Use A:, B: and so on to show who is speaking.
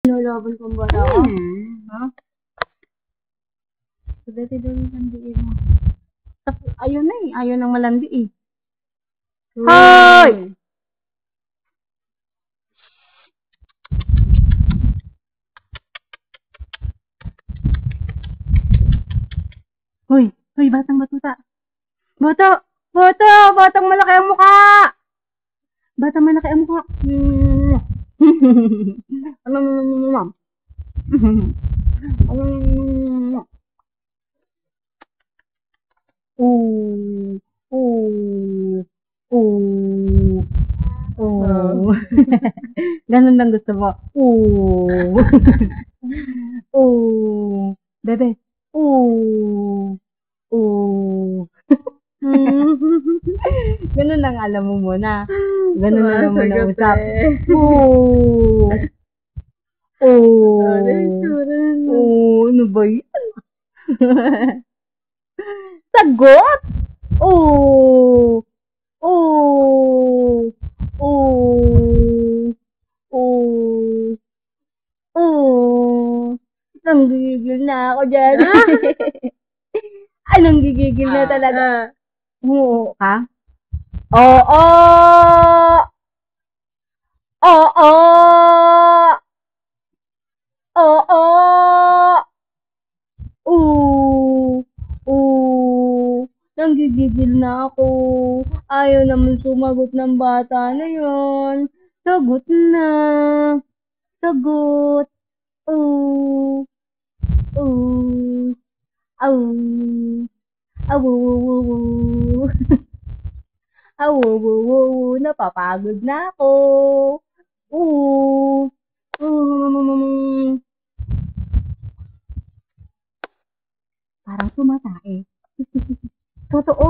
A: Nilalaban kong bata ka.
B: Ha?
A: Dati daw yung landiin mo. Ayun na eh. Ayaw nang malandi eh.
B: Hoy!
A: Hoy! Hoy, batang batuta. Boto! Boto! Batang malaki ang mukha! Batang malaki ang mukha. Oh, oh, oh, oh. Ganun lang gusto mo. Oh, oh, bebe. Oh, oh. Ganun lang alam mo muna. Ganun na lang muna usap. Oh, oh, oh, ano ba yan? Sagot! Oh, oh, oh, oh, oh. Nanggigigil na ako dyan. Anong gigigil na talaga? Oo ka? Oo! Oo! Oo! Oo! Oo! Nanggigigil na ako. Ayaw naman sumagot ng bata na yon. Sagot na. Sagot. Oo. Oo. Aw. Awu. Awu. Napapagod na ako. Oo. Parang tumatae. Totoo.